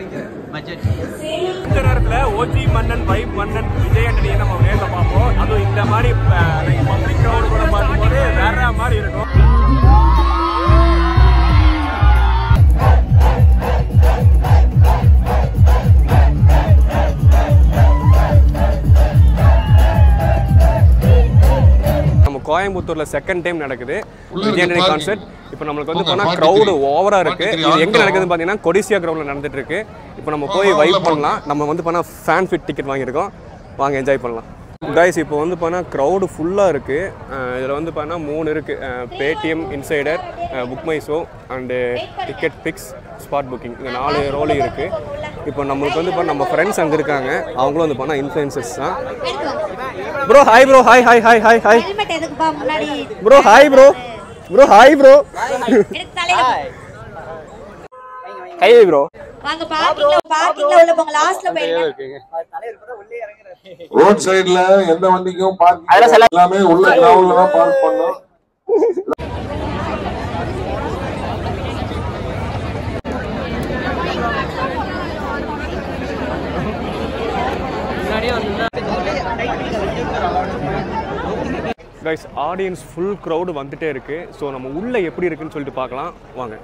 இந்த நேரத்துல ஓஜி மன்னன் வைப் மன்னன் விஜய் ஆண்டனியை நம்ம நேர்ல பார்ப்போம். அதுவும் இந்த மாதிரி பப்ளிக் கிரவுட் கூட பார்க்கும்போது வேற மாதிரி இருக்கும். கோயம்புத்தூர்ல செகண்ட் டைம் நடக்குது விஜய் ஆண்டனி கான்சர்ட். இப்போ நம்மளுக்கு வந்து போனா கிரவுட் ஓவரா இருக்கு. இது எங்க நடக்குதுன்னு பாத்தீங்கன்னா கொடிசியா கிரவுண்ட்ல நடந்துட்டு இருக்கு. இப்போ நம்ம போய் வைப் பண்ணலாம். நம்ம வந்து போனா ஃபேன் ஃபிட் டிக்கெட் வாங்கியிருக்கோம். வாங்க என்ஜாய் பண்ணலாம் கைஸ். இப்போ வந்து போனா கிரவுடு ஃபுல்லா இருக்கு. இதில் வந்து பார்த்தா 3 இருக்கு. Paytm Insider, BookMyShow and ticket fix spot booking. இந்த 4 ரோல் இருக்கு. இப்போ நம்மளுக்கு வந்து நம்ம ஃப்ரெண்ட்ஸ் அங்கே இருக்காங்க. அவங்களும் வந்து போனால் இன்ஃப்ளூயன்சர்ஸ் தான். Bro hi bro. Hi hi hi hi hi bro. Hi bro. Bro hi bro. Hi bro. வாங்க பார்க்கிங்ல உள்ள போங்க. லாஸ்ட்ல போயிடுங்க. ரோட் சைடுல எந்த வண்டிக்கும் பார்க்கிங் எல்லாமே உள்ள கிரவுண்ட்ல தான் பார்க் பண்ணோம். கைஸ் ஆடியன்ஸ் ஃபுல் க்ரௌடு வந்துட்டே இருக்கு. ஸோ நம்ம உள்ள எப்படி இருக்குன்னு சொல்லிட்டு பார்க்கலாம் வாங்க.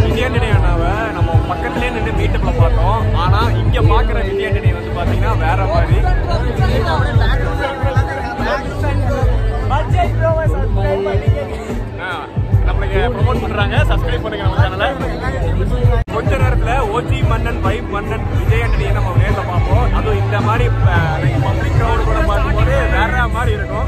விஜய் ஆண்டனி அண்ணாவை நம்ம பக்கத்துலேயே நின்று மீட்டப்ல பார்த்தோம். ஆனா இங்க பாக்குற விஜய் ஆண்டனி வந்து பாத்தீங்கன்னா வேற மாதிரி. நம்மளுக்கு ப்ரொமோட் பண்றாங்க. சப்ஸ்கிரைப் பண்ணுங்க நம்ம சேனலை. கொஞ்ச நேரத்துல ஓஜி மன்னன் வைப் மன்னன் விஜய் ஆண்டனியை நம்ம நேர்ல பார்ப்போம். அதுவும் இந்த மாதிரி பப்ளிக் கிரவுட் கூட பார்க்கும்போது வேற மாதிரி இருக்கும்.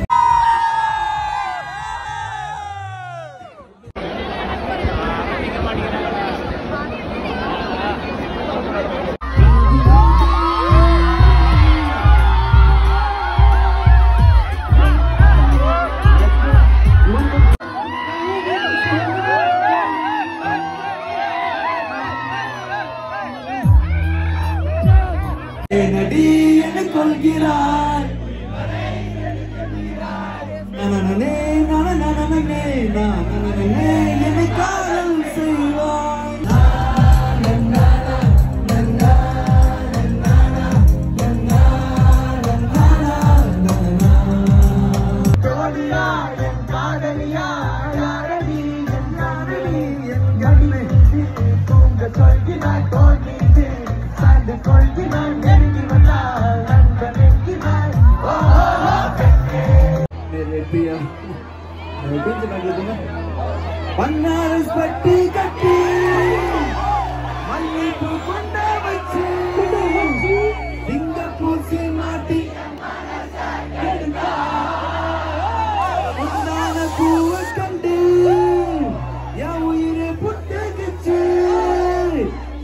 பன்னாரஸ் பட்டி கட்டி மல்லிப்பூ கொண்ட வச்சு சிங்கப்பூர் சீமாட்டி பொன்னான பூவை கண்டு என் உயிரை புட்டுக்குச்சு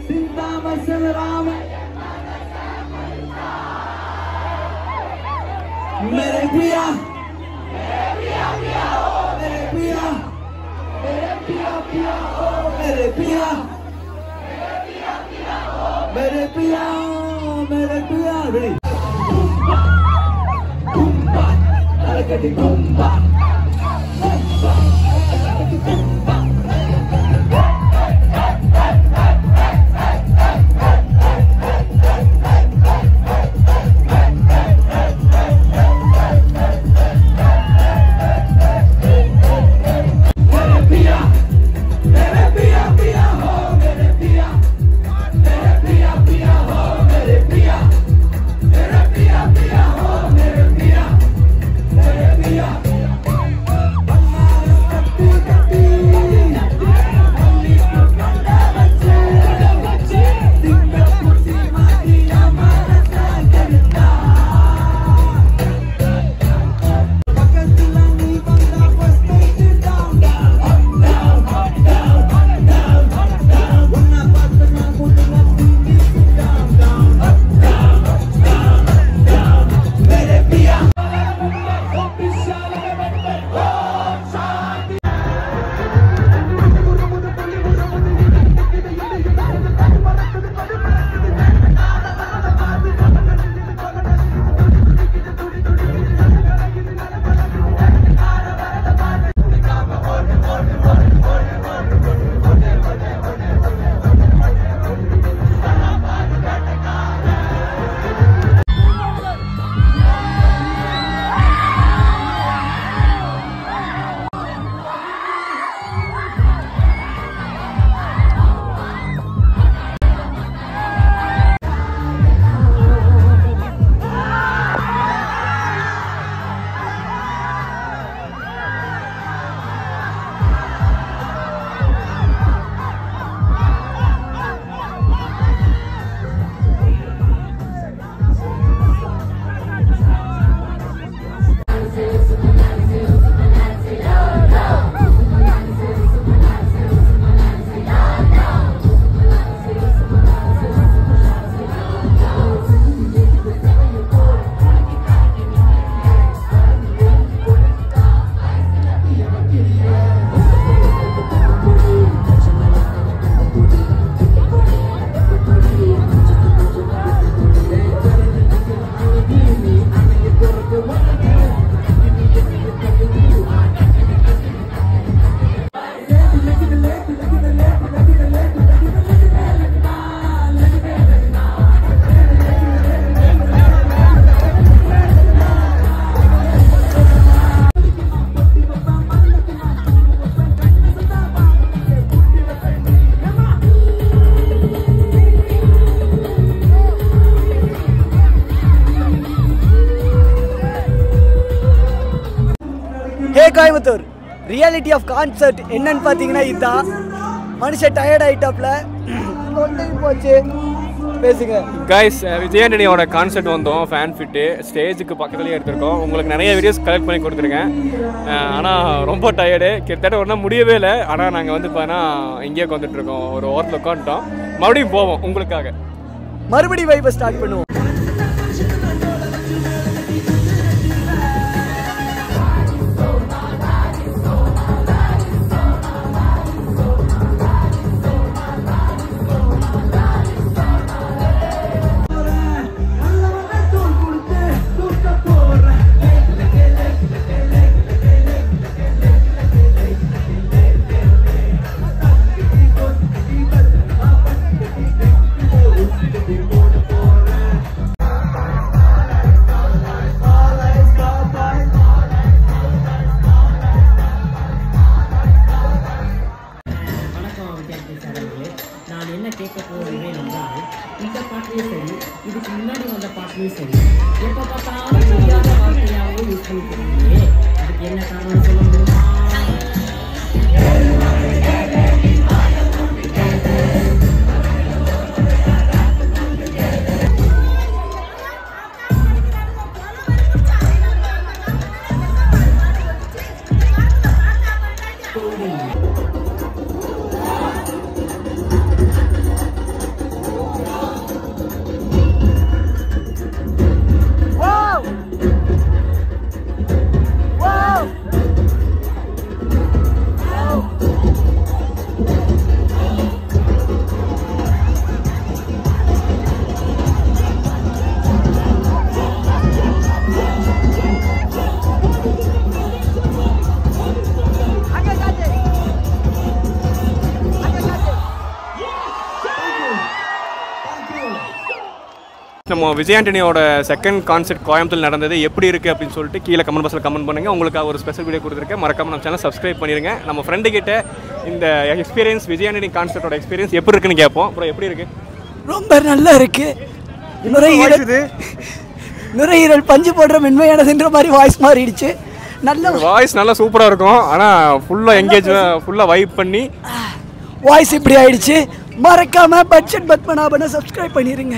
சிந்தாம செல்றாம मेरे पिया मेरे पिया मेरे पिया पिया ओ मेरे पिया मेरे पिया मेरे पिया रे kumba alakati kumba hey Coimbatore, reality of concert என்னன்னு பார்த்தீங்கன்னா இதுதான். மனுஷன் டயர்ட் ஆகிட்டாப்ல போச்சு. பேசுங்க கைஸ். விஜய் ஆண்டனியோட கான்சர்ட் வந்தோம், ஃபேன் ஃபிட்டு ஸ்டேஜுக்கு பக்கத்துலேயே எடுத்திருக்கோம். உங்களுக்கு நிறைய வீடியோஸ் கலெக்ட் பண்ணி கொடுத்துருக்கேன். ஆனால் ரொம்ப டயர்டு, கிட்டத்தட்ட ஒன்றும் முடியவே இல்லை. ஆனால் நாங்கள் வந்து பார்த்தா இங்கேயே உட்காந்துட்ருக்கோம், ஒரு ஓரத்தில் உட்காந்துட்டோம். மறுபடியும் போவோம் உங்களுக்காக, மறுபடியும் வைப்பை ஸ்டார்ட் பண்ணுவோம். நான் என்ன கேட்க போகிறேன் என்றால், இந்த பாட்டிலையும் சரி, இதுக்கு முன்னாடி வந்த பாட்டிலையும் சரி, எப்போ பார்த்தாலும் புரியாத வார்த்தையாகவே யூஸ் பண்ணிக்கிறீங்களே, அதுக்கு என்ன காரணம் சொல்ல முடியுமா? நம்ம விஜய் ஆண்டனியோட செகண்ட் கான்சர்ட் கோயம்புத்தூர் நடந்தது எப்படி இருக்குது அப்படின்னு சொல்லிட்டு கீழே கமெண்ட் பாக்ஸில் கமெண்ட் பண்ணுங்கள். உங்களுக்கு ஒரு ஸ்பெஷல் வீடியோ கொடுத்துருக்கேன், மறக்காம நம்ம சேனல் சப்ஸ்கிரைப் பண்ணிடுங்க. நம்ம ஃப்ரெண்டு கிட்ட இந்த எக்ஸ்பீரியன்ஸ், விஜய் ஆண்டனி கான்சர்ட்டோட எக்ஸ்பீரியன்ஸ் எப்படி இருக்குன்னு கேட்போம். அப்புறம் எப்படி இருக்குது? ரொம்ப நல்லா இருக்கு. நுரையீரல் பஞ்சு போடுற மென்மையானதுன்ற மாதிரி வாய்ஸ் மாறிடுச்சு. நல்ல வாய்ஸ் நல்லா சூப்பராக இருக்கும். ஆனால் ஃபுல்லாக எங்கேஜ், ஃபுல்லாக வைப் பண்ணி வாய்ஸ் இப்படி ஆயிடுச்சு. மறக்காம பட்ஜெட் பத்மநாபனை சப்ஸ்கிரைப் பண்ணிடுங்க.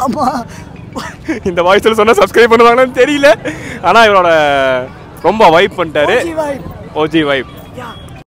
ஆமா, இந்த வாய்ஸில் சொன்னால் சப்ஸ்கிரைப் பண்ணுவாங்கன்னு தெரியல. ஆனால் இவரோட ரொம்ப வைப் பண்ணிட்டாரு. OG vibe. OG vibe.